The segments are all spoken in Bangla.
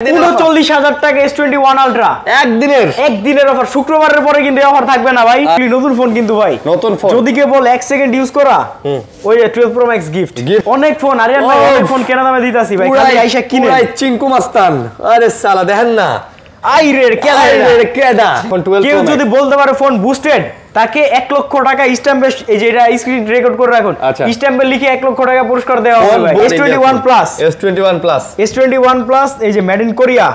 39,000 টাকা S21 আলট্রা একদিনের অফার। শুক্রবারের পরে কিন্তু অফার থাকবে না ভাই। নতুন ফোন কিন্তু ভাই, নতুন ফোন যদি কেবল 1 সেকেন্ড ইউজ করা ওই 12 প্রো ম্যাক্স গিফট। অনেক ফোন আরিয়ান ভাই, অনেক ফোন কেনা দামে দিতাছি ভাই, খালি আইসা কিনে ভাই। চিঙ্কু মাস্তান, আরে সালা দেখেন না কেউ যদি বলতে পারে ফোন বুস্টেড, তাকে 1 লক্ষ টাকা স্ট্যাম্পে, এই যে এটা স্ক্রিন রেকর্ড করে রাখুন, স্ট্যাম্পে লিখে 1 লক্ষ টাকা পুরস্কার দেওয়া হবে ভাই। S21 প্লাস এই যে made in Korea,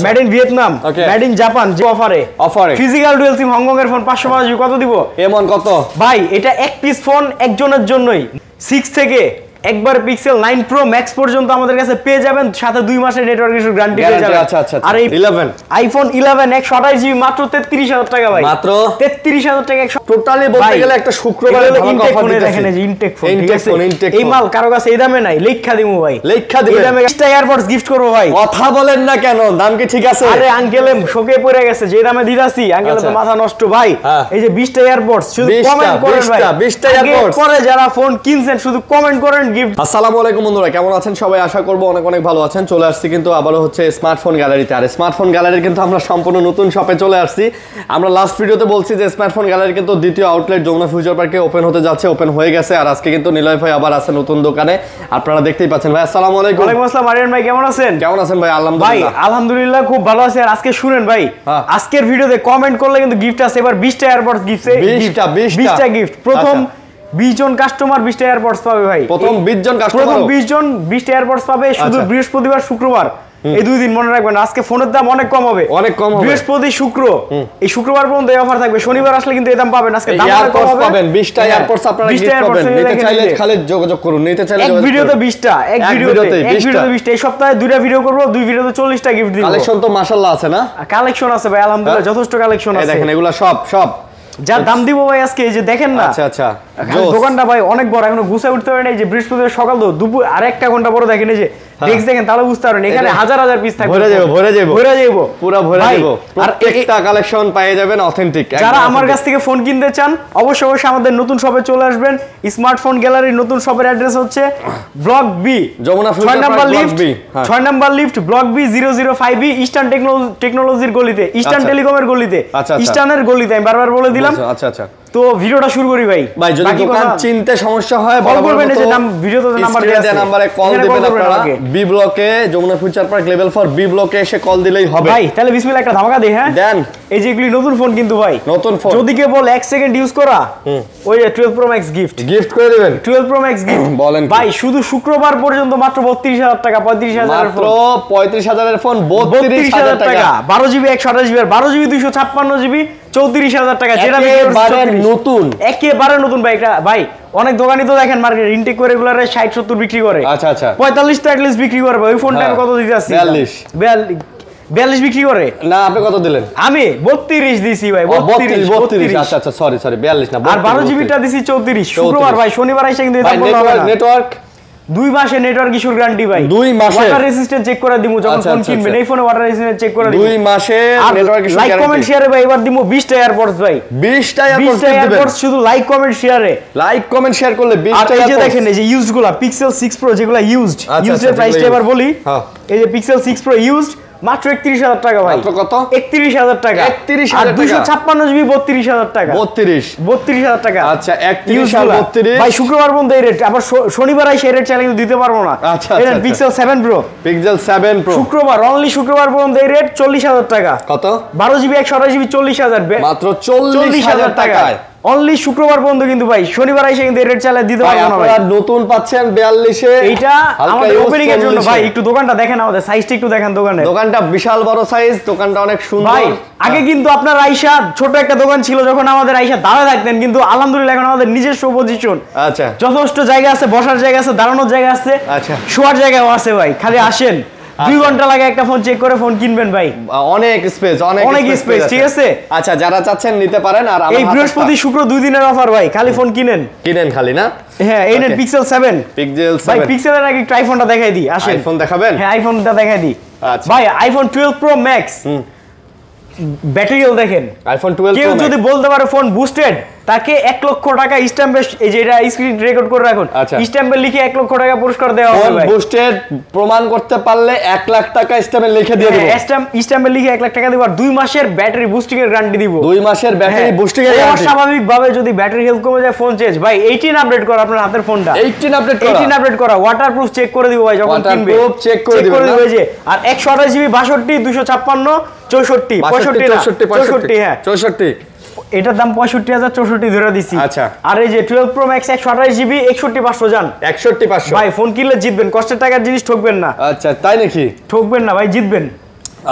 made in Vietnam, made in Japan, যে অফারে ফিজিক্যাল ডুয়াল সিম হংকং এর ফোন 550 কত দিব এমন কত ভাই? এটা এক পিস ফোন একজনের জন্যই। 6 থেকে একবার পিক্সেল 9 প্রো ম্যাক্স পর্যন্ত আমাদের কাছে পেয়ে যাবেন, সাথে 2 মাসের নেটওয়ার্ক ইস্যু গ্যারান্টি পেয়ে যাবেন। আর এই 11 আইফোন 11 128 জিবি মাত্র 33,000 টাকা ভাই, মাত্র 33,000 টাকা। টোটালি বলতে গেলে একটা শুক্রবারে ধামাকা অফার দিতেছি। দেখেন এই যে ইনটেক ফোন, এই মাল কারো কাছে এই দামে নাই, লেখা দিমু ভাই, লেখা দিবেন। এই দামে 20টা এয়ারপডস গিফট করব ভাই। কথা বলেন না কেন, দাম কি ঠিক আছে? আরে আঙ্কেলে শোকে পড়ে গেছে যে দামে দিতাছি, আঙ্কেলে তো মাথা নষ্ট ভাই। এই যে 20টা এয়ারপডস, শুধু কমেন্ট করেন ভাই, 20টা এয়ারপডস পরে যারা ফোন কিনছেন শুধু কমেন্ট করেন গিফট। আসসালামু আলাইকুম বন্ধুরা, কেমন আছেন সবাই? আশা করব অনেক অনেক ভালো আছেন। চলে আসছি কিন্তু আবারও হচ্ছে স্মার্টফোন গ্যালারিতে। আর স্মার্টফোন গ্যালারির কিন্তু আমরা সম্পূর্ণ নতুন শপে চলে আসছি। আমরা লাস্ট ভিডিওতে বলছি যে স্মার্টফোন গ্যালারি কিন্তু দ্বিতীয় আউটলেট যমুনা ফিউচার পার্কে ওপেন হতে যাচ্ছে, ওপেন হয়ে গেছে। আর আজকে কিন্তু নিলয় ভাই আবার আছে নতুন দোকানে, আপনারা দেখতেই পাচ্ছেন। ভাই আসসালামু আলাইকুম। ওয়ালাইকুম আসসালাম। আরিয়ান ভাই কেমন আছেন? কেমন আছেন ভাই? আলহামদুলিল্লাহ ভাই, আলহামদুলিল্লাহ খুব ভালো আছি। আর আজকে শুনেন ভাই, আজকের ভিডিওতে কমেন্ট করলে কিন্তু গিফট আছে। এবার 20টা এয়ারপডস গিফট, 20টা গিফট। প্রথম 20 জন কাস্টমার 20টা এয়ারপডস পাবে ভাই। প্রথম 20 জন কাস্টমার, প্রথম 20 জন 20টা এয়ারপডস পাবে। শুধু বৃহস্পতিবার শুক্রবার এই 2 দিন মনে রাখবেন। আজকে ফোনের দাম অনেক কম হবে, অনেক কম হবে। বৃহস্পতি শুক্র এই শুক্রবার পর্যন্ত এই অফার থাকবে। শনিবার আসলে কিন্তু এই দাম পাবেন। আজকে দাম অনেক কম হবে। পাবেন 20টা এয়ারপডস আপনারা গিফট পাবেন। নিতে চাইলে খালি যোগাযোগ করুন, নিতে চাইলে এক ভিডিওতে 20টা, এক ভিডিওতে 20টা। এই সপ্তাহে 2টা ভিডিও করব, 2 ভিডিওতে 40টা গিফট দিব। কালেকশন তো মাশাআল্লাহ আছে না? কালেকশন আছে ভাই আলহামদুলিল্লাহ, যথেষ্ট কালেকশন আছে। এই দেখেন এগুলা সব যা দাম দিব ভাই আজকে, এই যে দেখেন না। আচ্ছা দোকানটা ভাই অনেক বড়, এখনো গুছায় উঠতে পারে না। এই যে বৃহস্পতিবার সকাল তো দুপুর আর 1টা ঘন্টা পরে দেখেন, এই যে ডেস্ক দেখেন, তাহলে বুঝতে পারবেন এখানে হাজার হাজার পিস থাকবে। ভরে যাব পুরো ভরে যাব। প্রত্যেকটা কালেকশন পেয়ে যাবেন অথেন্টিক। যারা আমার কাছ থেকে ফোন কিনতে চান অবশ্যই আমাদের নতুন শপে চলে আসবেন। স্মার্টফোন গ্যালারির নতুন শপের অ্যাড্রেস হচ্ছে block B, Jamuna Future Park block B, 6 number lift, block B 005 eastern টেকনোলজির গলিতে, ইস্টার্ন টেলিকমের গলিতে, ইস্টার্নের গলিতে। আমি বারবার বলে দিলাম। আচ্ছা তো ভিডিওটা শুরু করি ভাই। ভাই যদি দোকান চিনতে সমস্যা হয় কল করবেন, এই যে ভিডিওতে নাম্বার দেয়া আছে, নাম্বারে কল দিবেন আপনারা। বি ব্লকে Jamuna Future Park level 4 B ব্লকে এসে কল দিলেই হবে ভাই। তাহলে বিসমিল্লাহ একটা ধামাকা দেই। হ্যাঁ দেন। এই যে এগুলি নতুন ফোন কিন্তু ভাই, নতুন ফোন যদি কেবল 1 সেকেন্ড ইউজ করা ওই 12 প্রো ম্যাক্স গিফট করে দিবেন। 12 প্রো ম্যাক্স গিফট বলেন ভাই, শুধু শুক্রবার পর্যন্ত মাত্র 32,000 টাকা, 35,000 এর ফোন, মাত্র 35,000 এর ফোন 32,000 টাকা। 12 জিবি 128 জিবি, 12 জিবি 256 জিবি 34,000 টাকা। যেটা নতুন, একেবারে নতুন বাইক ভাই। অনেক দোকানি তো দেখেন মার্কেট ইনটেক করে রেগুলারে 60-70 বিক্রি করে। আচ্ছা 45 তো অ্যাটলিস্ট বিক্রি করবে। ওই ফোনটা কত দিতে আসছি? 42 বিক্রি করে না। আপনি কত দিলেন? আমি 32 দিছি ভাই। 32 আচ্ছা সরি 42 না। আর 12 জিবিটা দিছি 34। শুক্রবার ভাই, শনিবার আইসা কিন্তু নেটওয়ার্ক 2 মাসের নেটওয়ার্ক ইস্যুর গ্যারান্টি ভাই। 2 মাসের ওয়াটার রেজিস্ট্যান্ট চেক করে দিমু যখন ফোন কিনবেন। এই ফোনে ওয়াটার রেজিস্ট্যান্ট চেক করে দিমু 2 মাসের network issue guarantee. Like comment শেয়ারে ভাই এবার দিমু 20টা এয়ারপডস ভাই। 20টা এয়ারপডস শুধু লাইক কমেন্ট শেয়ারে। লাইক কমেন্ট শেয়ার করলে 20টা এয়ারপডস। এই যে দেখেন এই যে ইউজড গুলা পিক্সেল 6 প্রো যেগুলা ইউজড, ইউজের প্রাইসটা এবার বলি। এই যে পিক্সেল 6 প্রো ইউজড মাত্র 31,000 টাকা ভাই। মাত্র কত? 31,000 টাকা। 31,000 টাকা। 256 জিবি 32,000 টাকা। 32,000 টাকা। আচ্ছা 31 আর 32 ভাই শুক্রবার বন্ধ এই রেট। আবার শনিবার আই সেই রেট চাইলে কিন্তু দিতে পারবো না। আচ্ছা এটা পিক্সেল 7 প্রো, পিক্সেল 7 প্রো শুক্রবার অনলি শুক্রবার বন্ধ এই রেট 40,000 টাকা। কত? 12 জিবি 128 জিবি 40,000, মাত্র 40,000 টাকায় অনলি শুক্রবার বন্ধ কিন্তু ভাই। শনিবার আইসা কিন্তু এই রেট চাইলে দিতে পারবো না ভাই। আপনারা নতুন পাচ্ছেন 42 এ। এইটা আমাদের ওপেনিং এর জন্য ভাই। একটু দোকানটা দেখেন, আমাদের সাইজটা একটু দেখেন। দোকানটা বিশাল বড় সাইজ, দোকানটা অনেক সুন্দর ভাই। আগে কিন্তু আপনার আইসা ছোট একটা দোকান ছিল যখন আমাদের আইসা দাঁড়া থাকতেন, কিন্তু আলহামদুলিল্লাহ এখন আমাদের নিজস্ব পজিশন। আচ্ছা যথেষ্ট জায়গা আছে, বসার জায়গা আছে, দাঁড়ানোর জায়গা আছে, আচ্ছা শোয়ার জায়গাও আছে ভাই। খালি আসেন, 2 ঘন্টা লাগে একটা ফোন চেক করে ফোন কিনবেন ভাই। অনেক স্পেস, অনেক স্পেস, ঠিক আছে। আচ্ছা যারা চাচ্ছেন নিতে পারেন। আর এই বৃহস্পতি শুক্র 2 দিনের অফার ভাই। খালি ফোন কিনেন খালি না। হ্যাঁ এই নেন পিক্সেল 7 ভাই। পিক্সেলের আগে একটু আইফোনটা দেখাই দিই। আসেন আইফোন দেখাবেন? হ্যাঁ আইফোনটা দেখাই দিই। আচ্ছা ভাই iPhone 12 pro max battery health দেখেন। আইফোন 12 কেউ যদি বলতে পারে ফোন বুস্টেড, তাকে 1 লক্ষ টাকা স্ট্যাম্পে, এই যে এটা স্ক্রিন রেকর্ড করে রাখুন, স্ট্যাম্পে লিখে 1 লক্ষ টাকা পুরস্কার দেওয়া হবে ভাই। বুস্টেড প্রমাণ করতে পারলে 1 লাখ টাকা স্ট্যাম্পে লিখে দিয়ে দেব। স্ট্যাম্পে লিখে 1 লাখ টাকা দেব আর 2 মাসের ব্যাটারি বুস্টিং এর গ্যারান্টি দিব। 2 মাসের ব্যাটারি বুস্টিং এর গ্যারান্টি। স্বাভাবিক ভাবে যদি ব্যাটারি হেলথ কমে যায় ফোন চেঞ্জ ভাই। 18 আপডেট করা আপনার হাতের ফোনটা, 18 আপডেট করা, 18 আপডেট করা, ওয়াটারপ্রুফ চেক করে দিব ভাই যখন কিনবে, ওয়াটারপ্রুফ চেক করে দিবেন ওই যে। আর 128 জিবি 62 256 64 65 হ্যাঁ 64, এটার দাম 65,064 ধরে দিছি। আচ্ছা। আর এই যে 12 প্রো ম্যাক্স 128 জিবি 61500 জান, 61500 ভাই ফোন কিনলে জিতবেন, কষ্টের টাকার জিনিস ঠকবেন না। আচ্ছা তাই নাকি? ঠকবেন না ভাই, জিতবেন।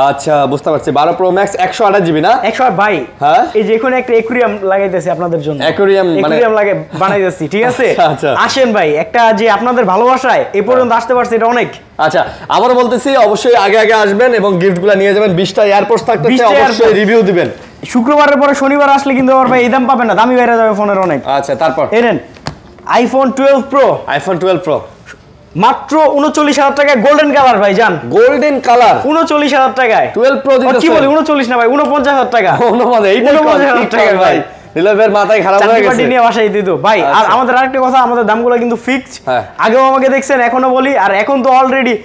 আচ্ছা বুঝতে পারছি। 12 প্রো ম্যাক্স 128 জিবি না? 100 ভাই। হ্যাঁ এই যে এখানে একটা অ্যাকুরিয়াম লাগাইতেছি আপনাদের জন্য, অ্যাকুরিয়াম লাগে বানাইতেছি, ঠিক আছে? আচ্ছা আসেন ভাই, একটা যে আপনাদের ভালোবাসায় এই পর্যন্ত আসতে পারছে এটা অনেক। আচ্ছা আবারো বলতেছি, অবশ্যই আগে আগে আসবেন এবং গিফটগুলো নিয়ে যাবেন। 20টা এয়ারপোর্টস থাকতেছে, অবশ্যই রিভিউ দিবেন। শুক্রবারের পরে শনিবার আসলে কিন্তু আবার ভাই এই দাম পাবেন না, দামি বাইরে যাবে ফোনের অনেক। আচ্ছা তারপর এই নেন আইফোন 12 প্রো, আইফোন 12 প্রো মাত্র 39,000 টাকায় গোল্ডেন কালার ভাই জান, গোল্ডেন কালার 39,000 টাকায় 12 প্রো দিতেছে। কি বলি 39 না ভাই, 49,000 টাকা। 49,000 টাকা ভাই। নীলবের মাথায় খারাপ হয়ে গেছে, নিয়ে বাসায় দিত ভাই। আর আমাদের আরেকটা কথা, আমাদের দামগুলো কিন্তু ফিক্সড। আগেও আমাকে দেখছেন, এখনো বলি, আর এখন তো অলরেডি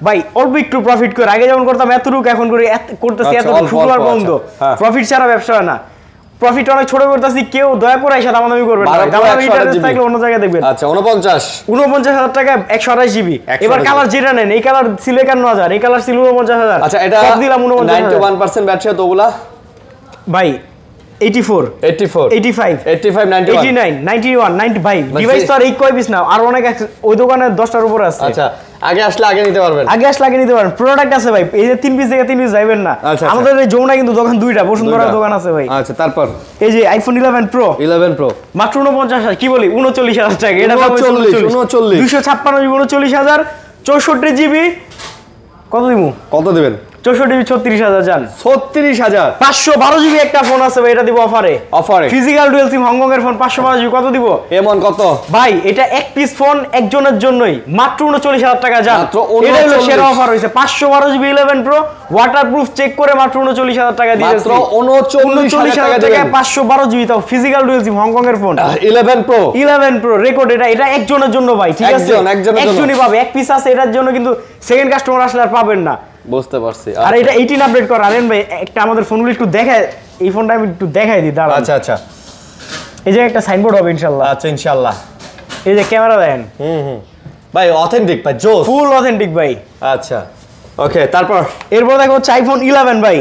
ভাই অল্প একটু প্রফিট করে, আগে যেমন করতাম এতটুকু, এখন করে করতেছি এতটুকু, শুক্রবার বন্ধ। প্রফিট ছাড়া ব্যবসা হয় না, প্রফিট অনেক ছোট করতেছি। কেউ দয়া করে এসে দামাদামি করবেন না, দামাদামি থাকলে অন্য জায়গায় দেখবেন। আচ্ছা 49,000 টাকা 128 জিবি। এবার কালার যেটা নেন, এই কালার ছিল 51,000, এই কালার ছিল 49,000। আচ্ছা এটা সব দিলাম 91% ব্যাটারি, তো ওগুলা ভাই 84 85 85 85 89 91 90 ভাই। ডিভাইস তো আর এই কয় পিস না, আর অনেক ওই দোকানে 10টার উপরে আছে। আচ্ছা আগে আসলে আগে নিতে পারবেন, আগে আসলে আগে নিতে পারবেন। প্রোডাক্ট আছে ভাই, এই যে 3 পিস থেকে 3 পিস যাবেন না। আমাদের এই যমুনা কিন্তু দোকান 2টা, বসুন্ধরা দোকান আছে ভাই। আচ্ছা তারপর এই যে আইফোন 11 প্রো মাত্র 49,000, কি বলি 39,000 টাকা। এটা 39 256 জিবি 39,000, 64 জিবি কত দিমু? কত দিবেন? 64 জিবি 36,000 জান, 36,000। 512 জিবি একটা ফোন আছে ভাই, এটা দিব অফারে। ফিজিক্যাল ডুয়াল সিম হংকং এর ফোন 512 জিবি কত দিব? এমন কত ভাই? এটা এক পিস ফোন একজনের জন্যই মাত্র 39,000 টাকা জান। এটা হলো সেরা অফার হইছে। 512 জিবি 11 প্রো ওয়াটারপ্রুফ চেক করে মাত্র 39,000 টাকা দিয়েছি। মাত্র 39,000 টাকা 512 জিবি তাও ফিজিক্যাল ডুয়াল সিম হংকং এর ফোন 11 প্রো রেকর্ড। এটা একজনের জন্য ভাই, ঠিক আছে? একজনই পাবে, এক পিস আছে এটার জন্য, কিন্তু সেকেন্ড কাস্টমার আসলে আর পাবেন না। বুঝতে পারছি। আর এটা 18 আপডেট করা। আরেন ভাই একটা আমাদের ফোনগুলো একটু দেখায়, এই ফোনটা আমি একটু দেখাই দিই দাঁড়ান। আচ্ছা আচ্ছা, এই যে একটা সাইনবোর্ড হবে ইনশাআল্লাহ। আচ্ছা ইনশাআল্লাহ। এই যে ক্যামেরা দেখেন, ভাই অথেন্টিক ভাই, জোস, ফুল অথেন্টিক ভাই। আচ্ছা ওকে, তারপর এরপর দেখো হচ্ছে আইফোন 11 ভাই।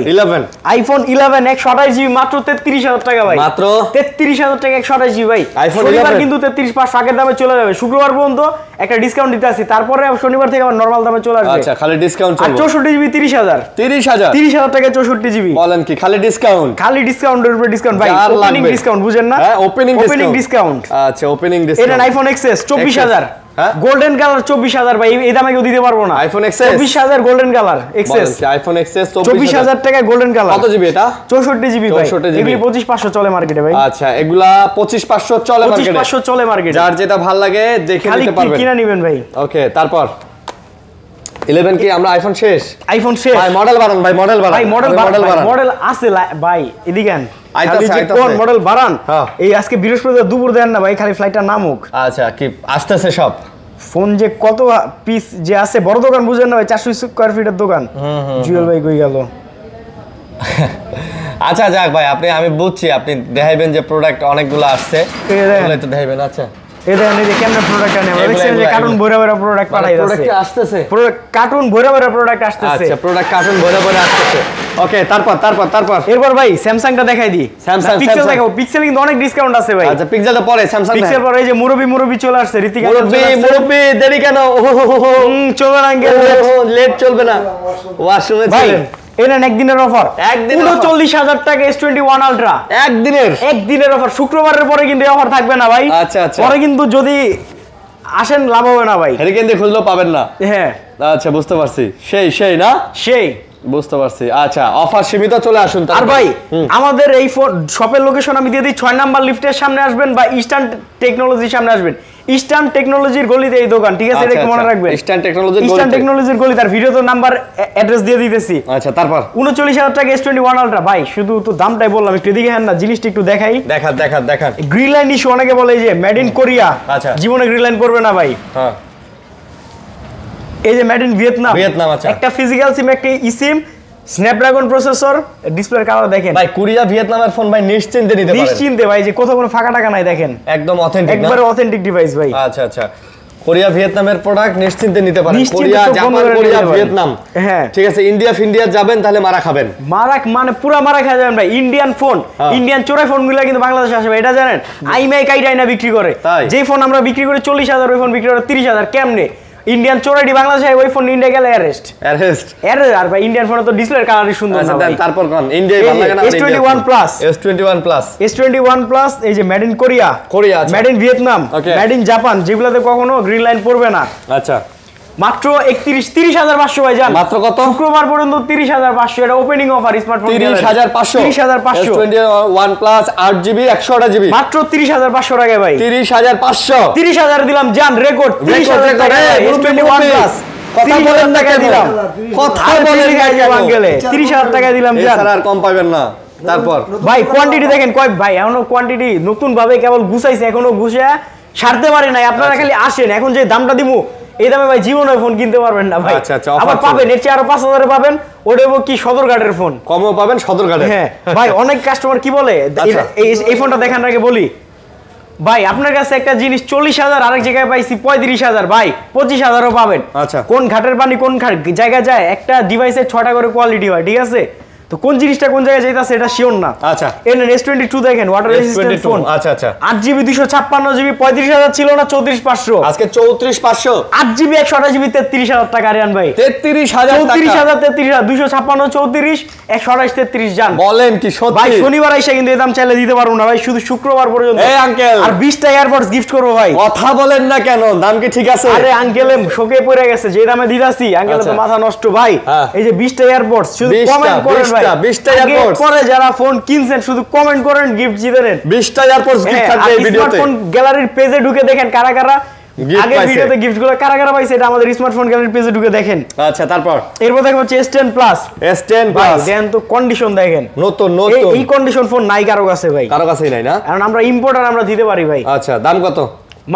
আইফোন 11 128 জিবি মাত্র 33,000 টাকা ভাই, মাত্র 33,000 টাকা 128 জিবি ভাই। শনিবার কিন্তু 33,500 আগের দামে চলে যাবে, শুক্রবার পর্যন্ত একটা ডিসকাউন্ট দিতে আসি, তারপরে শনিবার থেকে আবার নরমাল দামে চলে আসবে। আচ্ছা খালি ডিসকাউন্ট চলবে। 64 জিবি 30,000 টাকা 64 জিবি। বলেন কি খালি ডিসকাউন্ট? খালি ডিসকাউন্টের উপরে ডিসকাউন্ট ভাই, ওপেনিং ডিসকাউন্ট বুঝেন না? হ্যাঁ ওপেনিং ডিসকাউন্ট। আচ্ছা ওপেনিং ডিসকাউন্ট। এটা আইফোন এক্সএস 24,000, গোল্ডেন কালার 24,000 ভাই, এই দামে কেউ দিতে পারবো না। IPhone XS 24,000 golden colour XS, iPhone XS 24,000 টাকা গোল্ডেন কালার। কত জিবি এটা? 64 জিবি ভাই। এগুলি 25,500 চলে মার্কেটে ভাই। আচ্ছা এগুলা 25,500 চলে মার্কেটে, 25,500 চলে মার্কেটে। যার যেটা ভালো লাগে দেখে নিতে পারবেন, কিনা নেবেন ভাই। ওকে তারপর 11 কি আমরা আইফোন শেষ? আইফোন শেষ ভাই মডেল বাড়ান, ভাই মডেল বাড়ান, ভাই মডেল আছে ভাই, এদিকে আন। কোন মডেল বাড়ান? এই আজকে বৃহস্পতিবার দুপুর দেন না ভাই, খালি ফ্লাইটটা নামুক। আচ্ছা কি আসতেছে সব ফোন যে কত পিস যে আছে, বড় দোকান বুঝেন না ভাই, 400 স্কয়ার ফিটের দোকান। জুয়েল ভাই কই গেল? আচ্ছা যাক ভাই, আমি বুঝছি আপনি দেখাইবেন যে প্রোডাক্ট অনেকগুলো আসছে, এগুলো তো দেখাইবেন। আচ্ছা এই দেখেন, এই যে কেমন প্রোডাক্ট আনে, আমরা দেখছেন যে কার্টুন ভরা ভরা প্রোডাক্ট পাঠাই যাচ্ছে, প্রোডাক্ট আসতেছে, কার্টুন ভরা ভরা প্রোডাক্ট আসতেছে। আচ্ছা প্রোডাক্ট কার্টুন ভরা ভরা আসতেছে। ওকে তারপর এরপর ভাই স্যামসাংটা দেখাই দি। পিক্সেল দেখাও, পিক্সেল কিন্তু অনেক ডিসকাউন্ট আছে ভাই। আচ্ছা পিক্সেলটা পরে, স্যামসাং পিক্সেল পরে। এই যে মুরবি চলে আসছে, ঋতিকা মুরবি দেরি কেন? চলবে না আঙ্কেল, লেট চলবে না। ওয়াশরুমে ছিলেন, এটা একদিনের অফার, 39,000 টাকা S21 আলট্রা একদিনের অফার। শুক্রবারের পরে কিন্তু অফার থাকবে না ভাই। আচ্ছা আচ্ছা, পরে কিন্তু যদি আসেন লাভ হবে না ভাই, হেরিকেন দিয়ে খুঁজলেও পাবেন না। হ্যাঁ আচ্ছা বুঝতে পারছি, সেই না সেই বুঝতে পারছি। আচ্ছা অফার সীমিত, চলে আসুন। আর ভাই আমাদের এই শপের লোকেশন আমি দিয়ে দিই, 6 নাম্বার লিফটের সামনে আসবেন বা ইস্টার্ন টেকনোলজির সামনে আসবেন। ইস্টার্ন টেকনোলজির গলিতে এই দোকান, ঠিক আছে? এটা মনে রাখবেন, ইস্টার্ন টেকনোলজির গলি। তার ভিডিও তো নাম্বার অ্যাড্রেস দিয়ে দিতেছি। আচ্ছা, তারপর 39,000 টাকা S21 আলট্রা ভাই, শুধু তো দামটাই বললাম, একটু এদিকে হ্যাঁ না, জিনিসটা একটু দেখাই। দেখান। গ্রিন লাইন ইস্যু অনেকে বলে যে মেড ইন কোরিয়া, আচ্ছা, জীবনে গ্রিন লাইন পড়বে না ভাই। হ্যাঁ, এই যে মেড ইন ভিয়েতনাম, আচ্ছা, একটা ফিজিক্যাল সিম, একটা ইসিম, স্ন্যাপড্রাগন প্রসেসর, ডিসপ্লের কালার দেখেন ভাই। কোরিয়া ভিয়েতনামের ফোন ভাই নিশ্চিন্তে নিতে পারেন, নিশ্চিন্তে ভাই, যে কোথাও কোনো ফাঁকা টাকা নাই, দেখেন একদম অথেন্টিক, একবারে অথেন্টিক ডিভাইস ভাই। আচ্ছা, কোরিয়া ভিয়েতনামের প্রোডাক্ট নিশ্চিন্তে নিতে পারেন। কোরিয়া, জাপান, কোরিয়া, ভিয়েতনাম, হ্যাঁ ঠিক আছে। ইন্ডিয়া যাবেন তাহলে মারা খাবেন, মানে পুরো মারা খাওয়া যাবেন ভাই। ইন্ডিয়ান ফোন, ইন্ডিয়ান চোরাই ফোনগুলো কিন্তু বাংলাদেশে আসবে, এটা জানেন? আইমাই কাইটাইনা বিক্রি করে, যে ফোন আমরা বিক্রি করি 40,000, ওই ফোন বিক্রি করে 30,000। কেমনে ইন্ডিয়ান চোরাইটি বাংলাদেশে, ওই ফোন ইন্ডিয়া গেলে অ্যারেস্ট। আর ভাই ইন্ডিয়ান ফোনে তো ডিসপ্লের কালারই সুন্দর না ভাই। তারপর কোন ইন্ডিয়া ভালো লাগে না? S21 প্লাস, এই যে made in Korea, made in Vietnam, made in Japan, যেগুলোতে কখনো গ্রিন লাইন পড়বে না। আচ্ছা, মাত্র 30,500 ভাই। জান মাত্র কত? শুক্রবার পর্যন্ত 30,500, এটা opening offer smartphone 30,500 S21 plus 8GB 128GB মাত্র 30,500 টাকায় ভাই। 30,000 দিলাম জান, রেকর্ড 30,000 টাকা S21 প্লাস। কথা বলেন না কেন? দিলাম, কথা বলেন না কেন? গেলে 30,000 টাকা দিলাম জান, আর কম পাবেন না। তারপর ভাই কোয়ান্টিটি দেখেন কয় ভাই, এখনো কোয়ান্টিটি নতুন ভাবে কেবল গুছাইছে, এখনো গুছিয়ে সারতে পারে নাই। আপনারা খালি আসেন, এখন যে দামটা দিমু এই দামে ভাই জীবনে ফোন কিনতে পারবেন না ভাই। আবার পাবেন এর চেয়ে আরো 5,000 পাবেন, ওটা কি সদরঘাটের ফোন, কমও পাবেন সদরঘাটে। হ্যাঁ ভাই, অনেক কাস্টমার কি বলে, এই ফোনটা দেখার আগে বলি ভাই, আপনার কাছে একটা জিনিস 40,000, আরেক জায়গায় পাইছি 35,000, ভাই 25,000ও পাবেন। আচ্ছা, কোন ঘাটের পানি কোন জায়গায় যায়, একটা ডিভাইসের 6টা করে কোয়ালিটি হয়, ঠিক আছে? তো কোন জিনিসটা কোন জায়গায় যাইতাছে এটা শিওর না। আচ্ছা, এর S22 দেখেন, ওয়াটার রেজিস্ট্যান্ট ফোন। আচ্ছা, 8GB 256GB 35,000 ছিল না, 34,500, আজকে 34,500। 8GB 128GB 33,000 টাকা। আরিয়ান ভাই 33,000 টাকা, 33,000 33,000 256 34 128 33 জান। বলেন কি সত্যি ভাই? শনিবার আইসা কিন্তু এই দাম চাইলে দিতে পারবো না ভাই, শুধু শুক্রবার পর্যন্ত। এই আঙ্কেল, আর 20টা এয়ারপডস গিফট করব ভাই। কথা বলেন না কেন? দাম কি ঠিক আছে? আরে আঙ্কেল শোকে পড়ে গেছে, যে দামে দিতাছি আঙ্কেল তো মাথা নষ্ট ভাই। এই যে 20টা এয়ারপডস, শুধু কমেন্ট করেন ভাই, 20টা এয়ারপডস পরে যারা ফোন কিনছেন শুধু কমেন্ট করেন, গিফট জিতে নেন। 20টা এয়ারপডস গিফট থাকবে এই ভিডিওতে। স্মার্টফোন গ্যালারির পেজে ঢুকে দেখেন কারা আগে ভিডিওতে গিফটগুলো কারা পাইছে, এটা আমাদের স্মার্টফোন গ্যালারির পেজে ঢুকে দেখেন। আচ্ছা, তারপর এরপর দেখো হচ্ছে S10 প্লাস। ভাই দেন তো কন্ডিশন দেখেন, নতুন এই কন্ডিশন ফোন নাই কারো কাছে ভাই, কারো কাছেই নাই না, কারণ আমরা ইম্পোর্টার, আমরা দিতে পারি ভাই। আচ্ছা, দাম কত?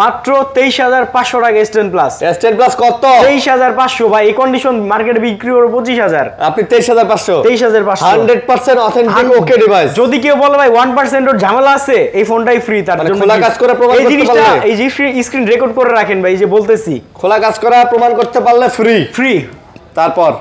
মাত্র 23,500 টাকা S10 প্লাস। S10 প্লাস কত? 23,500 ভাই, এই কন্ডিশন মার্কেটে বিক্রি করে 25,000, আপনি 23,500। 23,500 100% অথেন্টিক ওকে ডিভাইস। যদি কেউ বলে ভাই 1% এর ঝামেলা আছে, এই ফোনটাই ফ্রি, তার জন্য খোলা কাজ করে প্রমাণ করতে পারলে, এই যে স্ক্রিন রেকর্ড করে রাখেন ভাই, এই যে বলতেছি খোলা কাজ করা প্রমাণ করতে পারলে ফ্রি। তারপর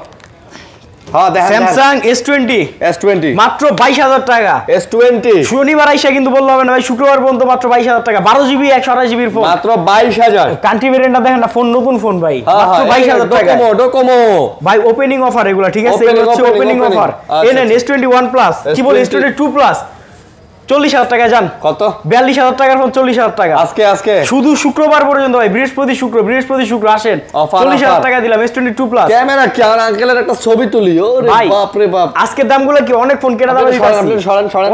হ্যাঁ দেখেন, স্যামসাং S20 মাত্র 22,000 টাকা। S20 শনিবার আইসা কিন্তু বললে হবে না ভাই, শুক্রবার পর্যন্ত মাত্র 22,000 টাকা। 12GB 128GB ফোন মাত্র 22,000। কান্ট্রি ভেরিয়েন্টটা দেখেন না, ফোন নতুন ফোন ভাই, মাত্র 22,000 টাকা। ডোকোমো ভাই ওপেনিং অফার এগুলা, ঠিক আছে? এগুলো হচ্ছে ওপেনিং অফার। এনেন S21 প্লাস, কি বল S22 প্লাস 40,000 টাকা জান। কত? 42,000 টাকার ফোন 40,000 টাকা আজকে শুধু শুক্রবার পর্যন্ত ভাই, বৃহস্পতি শুক্র আসেন, 40,000 টাকা দিলাম S22 প্লাস। ক্যামেরা কি আর আঙ্কেলের একটা ছবি তুলি, ওরে বাপ রে বাপ। আজকের দামগুলো কি অনেক ফোন কেনা দামে দিতাছি,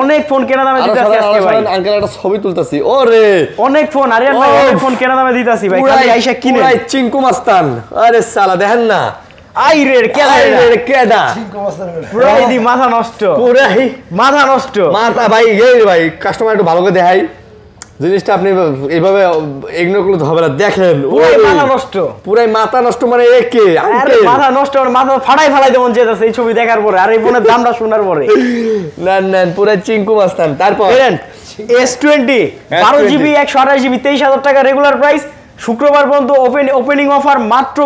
অনেক ফোন কেনা দামে দিতাছি আজকে ভাই। আঙ্কেল একটা ছবি তুলতাছি, ওরে অনেক ফোন, আরিয়ান ভাই অনেক ফোন কেনা দামে দিতাছি ভাই, খালি আইসা কিনে। পুরাই চিঙ্কু মাস্তান, আরে সালা দেখেন না, আইরে কেডা পুরাই দি মাথা নষ্ট, পুরাই মাথা নষ্ট মাথা ভাই। এই ভাই কাস্টমার একটু ভালো করে দেখাই জিনিসটা, আপনি এইভাবে ইগনোর করলে তো হবে না। দেখেন পুরাই মাথা নষ্ট, পুরাই মাথা নষ্ট, মানে একে আরে মাথা নষ্ট, মাথা ফাড়াই দেমন যেতেছে এই ছবি দেখার পরে, আর এই ফোনের দামটা শোনার পরে। নেন পুরাই চিঙ্কু মাস্তান। তারপর S20 12GB 128GB 23,000 টাকা রেগুলার প্রাইস, শুক্রবার পর্যন্ত ওপেনিং অফার মাত্র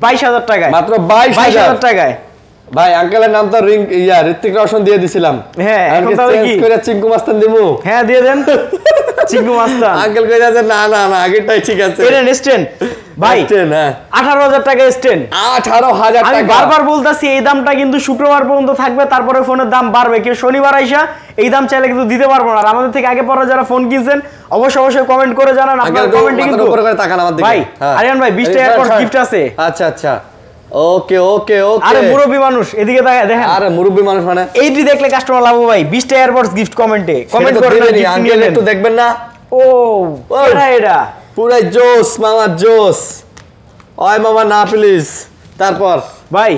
22,000 টাকায়, মাত্র 22,000 টাকায়। ভাই আঙ্কেলের নাম তো ঋত্বিক রোশন দিয়ে দিছিলাম, হ্যাঁ এখন তাহলে কি করে চিঙ্কু মাস্তান দিমু? হ্যাঁ দিয়ে দেন চিঙ্কু মাস্তান। আঙ্কেল কই যাচ্ছে, না আগেরটাই ঠিক আছে। এর S10 ভাই 18,000 টাকা S10, 18,000 টাকা। আমি বারবার বলতাছি এই দামটা কিন্তু শুক্রবার পর্যন্ত থাকবে, তারপরে ফোনের দাম বাড়বে। কেউ শনিবার আইসা এই দাম চাইলে কিন্তু দিতে পারবো না। আর আমাদের থেকে আগে পরে যারা ফোন কিনছেন অবশ্যই কমেন্ট করে জানান, আপনার কমেন্টে কিন্তু উপরে করে তাকান আমার দিকে। ভাই আরিয়ান ভাই 20 টা এয়ারপড গিফট আছে। আচ্ছা ওকে। আরে মুরব্বি মানুষ এদিকে দেখেন, আরে মুরব্বি মানুষ মানে এইটি দেখলে কাস্টমার লাভ ভাই। 20 টা এয়ারপডস গিফট কমেন্ট করে আঙ্কেল একটু দেখবেন না? ও এটা পুরাই জোস মামা জোস। ওই মামা না প্লিজ। তারপর ভাই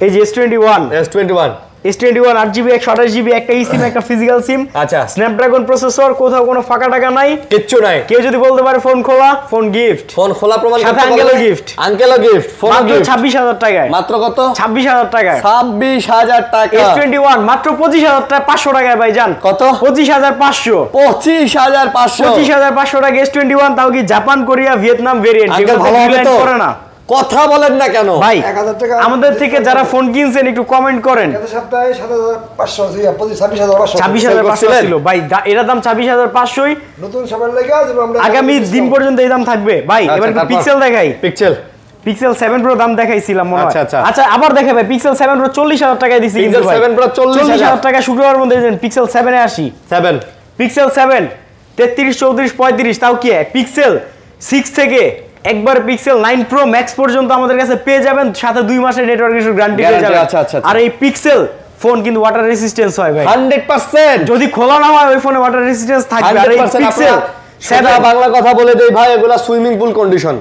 এই যে S21 S21 8GB 128GB একটা eSIM একটা ফিজিক্যাল সিম। আচ্ছা স্ন্যাপড্রাগন প্রসেসর, কোথাও কোনো ফাঁকা টাকা নাই, কিচ্ছু নাই। কেউ যদি বলতে পারে ফোন খোলা, ফোন গিফট, ফোন খোলা প্রমাণ সাথে আঙ্কেলও গিফট ফোন মাত্র 26000 টাকায়। মাত্র কত? 26000 টাকায়। 26000 টাকা। S21 মাত্র 25000 টাকা, 500 টাকায় ভাই জান। কত? 25500 25500 টাকা S21, তাও কি Japan, Korea, Vietnam variant. Uncle ভালো হবে তো? করে না কথা বলেন না কেন ভাই? 1000 টাকা আমাদের থেকে যারা ফোন কিনছেন একটু কমেন্ট করেন। গত সপ্তাহে 7500 ছিল, 26500 26500 ছিল ভাই, এর দাম 26500ই। নতুন সবার লাগা যেন আমরা আগামী দিন পর্যন্ত এই দাম থাকবে ভাই। এবার পিক্সেল দেখাই। পিক্সেল 7 প্রো দাম দেখাইছিলাম মনে হয়। আচ্ছা আবার দেখাই ভাই। পিক্সেল 7 প্রো 40000 টাকায় দিছি কিন্তু ভাই। 7 প্রো 40000 টাকা শুক্রবার মধ্যে দেন। পিক্সেল 7 এ আসি। পিক্সেল 7 33 34 35, তাও কি পিক্সেল 6 থেকে একবার পিক্সেল 9 প্রো ম্যাক্স পর্যন্ত আমাদের কাছে পেয়ে যাবেন, সাথে 2 মাসের নেটওয়ার্ক ইস্যু গ্যারান্টি পেয়ে যাবেন। আর এই পিক্সেল ফোন কিন্তু ওয়াটার রেজিস্ট্যান্স হয় ভাই 100%। যদি খোলা না হয় ওই ফোনে ওয়াটার রেজিস্ট্যান্স থাকবে। আর এই পিক্সেল সেটা বাংলা কথা বলে দেই ভাই, এগুলা swimming pool condition.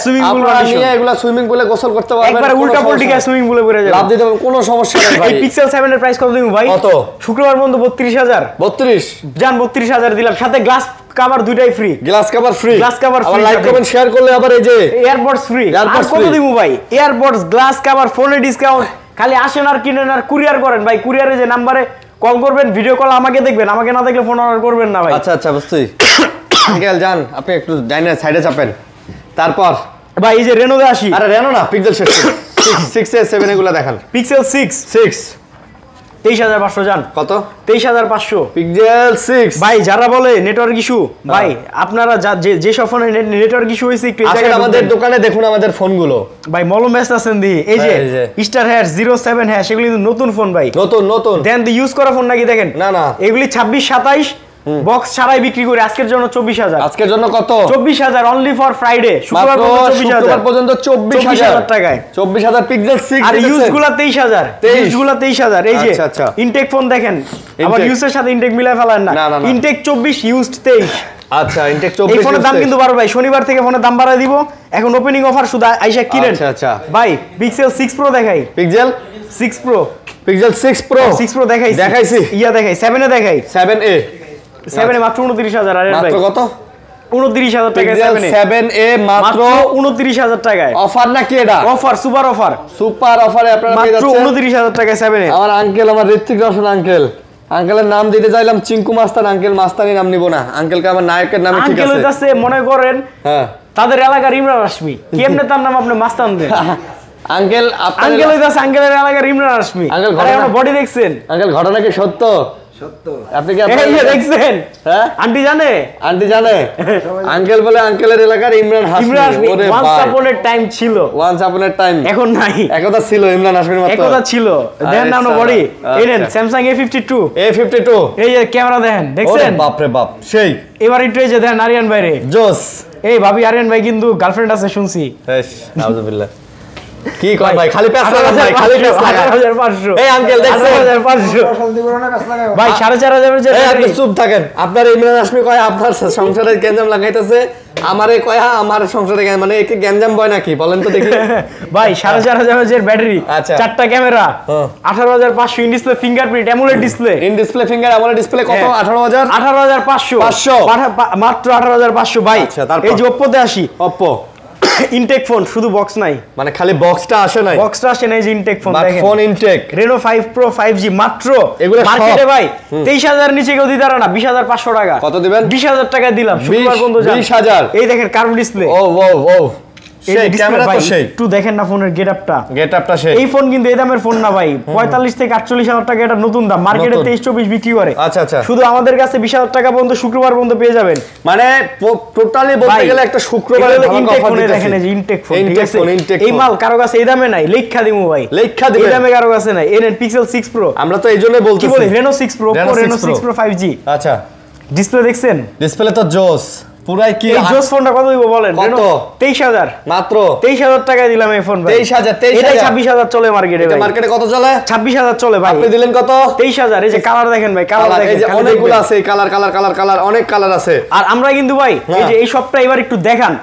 Swimming pool condition. এগুলা সুইমিং পুলে গোসল করতে পারবেন, একবার উল্টা পল্টি গায় সুইমিং পুলে পড়ে যাবে, লাভ দিতে পারবেন, কোনো সমস্যা নেই ভাই। এই পিক্সেল 7 এর প্রাইস কত দিমু ভাই? কত? শুক্রবার বন্ধ 32000। 32 জান 32000 দিলাম, সাথে গ্লাস কভার দুইটাই ফ্রি। Glass cover free. আবার লাইক কমেন্ট শেয়ার করলে আবার এই যে এয়ারপডস ফ্রি। আর কত দিমু ভাই? এয়ারপডস, গ্লাস কভার, ফোনে ডিসকাউন্ট। খালি আসেন আর কিনেন আর কুরিয়ার করেন ভাই। কুরিয়ারে যে নম্বরে কল করবেন, ভিডিও কল আমাকে দেখবেন, আমাকে না দেখলে ফোন অর্ডার করবেন না ভাই। আচ্ছা বুঝছি। আঙ্কেল জান আপনি একটু ডাইনের সাইডে চাপেন। তারপর ভাই এই যে রেনোতে আসি। আরে রেনো না, পিক্সেল 6 এ 7 এগুলা দেখান। পিক্সেল 6 23500 জান। কত? 23500 পিক্সেল 6 ভাই। যারা বলে নেটওয়ার্ক ইস্যু, ভাই আপনারা যে সব ফোনে নেটওয়ার্ক ইস্যু হইছে একটু আসলে আমাদের দোকানে দেখুন আমাদের ফোনগুলো ভাই। মলম ব্যস্ত আছেন দি এই যে স্টার হ্যাশ 07 হ্যাশ, এগুলি কিন্তু নতুন ফোন ভাই। নতুন দেন দি ইউজ করা ফোন নাকি দেখেন। না এগুলি 26 27 বক্স ছাড়াই বিক্রি করে আজকের জন্য 24000। আজকের জন্য কত? 24000 অনলি ফর ফ্রাইডে। শুক্রবার পর্যন্ত 24000 টাকায়। 24000 পিক্সেল 6। আর ইউজ গুলা 23000। ইউজ গুলা 23000। এই যে ইনটেক ফোন দেখেন, আবার ইউজের সাথে ইনটেক মিলাই ফেলান না। Intact 24 used 23। আচ্ছা ইনটেক 24। এই ফোনের দাম কিন্তু বাড়বে ভাই, শনিবার থেকে ফোনের দাম বাড়ায় দিব। এখন ওপেনিং অফার শুধু আইসা কিনেন। আচ্ছা ভাই পিক্সেল 6 প্রো দেখাই। পিক্সেল 6 প্রো দেখাইছি। দেখাই 7 এ দেখাই। 7 এ মাত্র 29000। আরে ভাই মাত্র কত? 29000 টাকায় 7 এ মাত্র 29000 টাকায়। অফার নাকি এটা? অফার, সুপার অফারে আপনারা পেয়ে যাচ্ছেন মাত্র 29000 টাকায় 7 এ। আমার আঙ্কেল, আমার ঋত্বিক রোশন আঙ্কেলের নাম দিতে চাইলাম চিঙ্কু মাস্তান। আঙ্কেল মাস্তানি নাম নিব না, আঙ্কেলকে আমার নায়কের নামে ঠিক আছে। আঙ্কেল হইতাছে মনে করেন তাদের এলাকার ইমরান হাশমি। কেমনে তার নাম আপনি মাস্তান দেন? আঙ্কেল হইতাছে আঙ্কেলের এলাকার ইমরান হাশমি। আঙ্কেল বডি দেখছেন? আঙ্কেল ঘটনা কি সত্য? আপনি কি দেখছেন? হ্যাঁ আন্টি জানে আঙ্কেল বলে আঙ্কেলের এলাকার ইমরান হাশমি। ওরে ভাই, ওয়ান্স আপন এ টাইম ছিল। এখন নাই। একদা ছিল ইমরান হাশমির মতো। একদা ছিল। দেখেন না বডি। এই নেন স্যামসাং A52। এই যে ক্যামেরা দেখেন, দেখছেন? বাপ রে বাপ সেই। এবার একটু এই যে দেখেন আরিয়ান ভাইরে জোস। এই ভাবি আরিয়ান ভাই কিন্তু গার্লফ্রেন্ড আছে শুনছি। নাউজুবিল্লাহ। কি কর ভাই, খালি প্যাস লাগান ভাই, খালি প্যাস লাগান। 8500। এই আঙ্কেল দেখছেন 8500 ভাই 4500 এর। এই আপনি চুপ থাকেন। আপনার ইমরান হাশমি কয় আপনার সংসারে গ্যাঞ্জাম লাগাইতেছে, আমারে কয় আমার সংসারে মানে একে গ্যাঞ্জাম বয় নাকি বলেন তো দেখি। ভাই 4500 এর ব্যাটারি, চারটা camera, 18500 in display fingerprint AMOLED display. In display finger AMOLED display কত? 18500 মাত্র 18500 ভাই। এই যে Oppo তে আসি। Oppo ইনটেক ফোন, শুধু বক্স নাই, মানে খালি বক্সটা আসে নাই। বক্সটা আসে নাই, যে ইনটেক ফোন দেখেন। Phone intact Reno 5 Pro 5G মাত্র মার্কেটে ভাই 23000 নিচে কেউ দিতে পারে না। 20500 টাকা। কত দিবেন? 20000 টাকা দিলাম শুক্রবার বন্ধ যান। 20000। এই দেখেন কার্ভ ডিসপ্লে। ও সেই ক্যামেরা তো সেই। একটু দেখেন না ফোনের গেটআপটা সেই। এই ফোন কিন্তু এই দামের ফোন না ভাই। 45 থেকে 48000 টাকা এটা নতুন দাম। মার্কেটে 23-24 বিক্রি করে। আচ্ছা শুধু আমাদের কাছে 20000 টাকা পর্যন্ত শুক্রবার পর্যন্ত পেয়ে যাবেন। মানে টোটালি বলতে গেলে একটা শুক্রবারে ইনটেক ফোন দেখেন, এই যে ইনটেক ফোন। ঠিক আছে, এই মাল কারো কাছে এই দামে নাই। লেখা দিমু ভাই, লেখা দিবেন। এই দামে কারো কাছে নাই। এই নেন Pixel 6 Pro। আমরা তো এইজন্যই বলতেছি। কি বলি Reno 6 Pro, Reno 6 Pro 5G। আচ্ছা ডিসপ্লে দেখছেন? ডিসপ্লে তো জোস। পুরাই কি এই জোস ফোনটা কত দিব বলেন? কত? 23000 মাত্র 23000 টাকায় দিলাম এই ফোন ভাই। 23000 এটাই 26000 চলে মার্কেটে ভাই। মার্কেটে কত চলে? 26000 চলে ভাই। আপনি দিলেন কত? 23000। এই যে কালার দেখেন ভাই, কালার দেখেন, এই যে অনেকগুলো আছে, কালার অনেক কালার আছে। আর আমরা কিন্তু ভাই এই যে এই সবটা এবার একটু দেখান,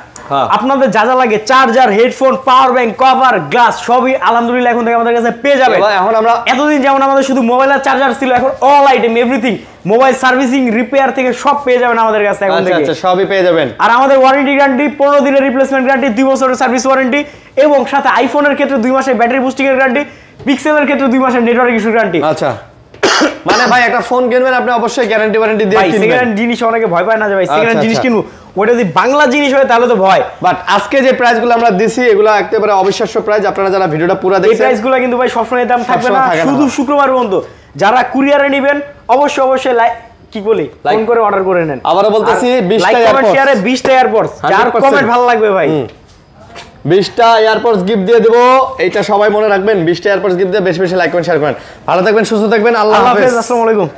আপনাদের যা যা লাগে charger, headphone, power bank, cover, glass সবই আলহামদুলিল্লাহ এখন থেকে আমাদের কাছে পেয়ে যাবেন। এখন আমরা এতদিন যেমন আমাদের শুধু মোবাইল আর চার্জার ছিল, এখন all item everything, mobile servicing, repair থেকে সব পেয়ে যাবেন আমাদের কাছে এখন থেকে। আচ্ছা সবই পেয়ে যাবেন। আর আমাদের ওয়ারেন্টি গ্যারান্টি 15 দিনের রিপ্লেসমেন্ট গ্যারান্টি, 2 বছরের সার্ভিস ওয়ারেন্টি, এবং সাথে আইফোনের ক্ষেত্রে 2 মাসের ব্যাটারি বুস্টিং এর গ্যারান্টি, পিক্সেলের ক্ষেত্রে 2 মাসের নেটওয়ার্ক ইস্যু গ্যারান্টি। আচ্ছা মানে ভাই একটা ফোন কিনবেন আপনি অবশ্যই গ্যারান্টি ওয়ারেন্টি দিয়ে ভাই কিনবেন। সেকেন্ড জিনিস অনেকে ভয় পায় না যে ভাই সেকেন্ড আচ্ছা, জিনিস আচ্ছা। কিনবো, ওটা যদি বাংলা জিনিস হয় তাহলে তো ভয়। বাট আজকে যে প্রাইসগুলো আমরা দিছি এগুলো একেবারে অবিশ্বাস্য প্রাইস। আপনারা যারা ভিডিওটা পুরো এই দেখছেন প্রাইসগুলো কিন্তু ভাই সবসময় দাম থাকবে না, সবসময় থাকে না। শুধু শুক্রবার পর্যন্ত। যারা কুরিয়ারে নেবেন অবশ্যই কি বলি ফোন করে অর্ডার করে নেন। আবারও বলতেছি 20টা লাইক কমেন্ট এয়ারপডস, শেয়ারে 20টা এয়ারপডস, যার 100% কমেন্ট ভালো লাগবে ভাই 20টা এয়ারপডস গিফট দিয়ে দেবো। এইটা সবাই মনে রাখবেন, 20টা এয়ারপডস গিফট দিয়ে বেশি বেশি লাইক কমেন্ট শেয়ার করেন। ভালো থাকবেন, সুস্থ থাকবেন, আল্লাহ আল্লাহ হাফেজ। হাফেজ, আসসালামু আলাইকুম।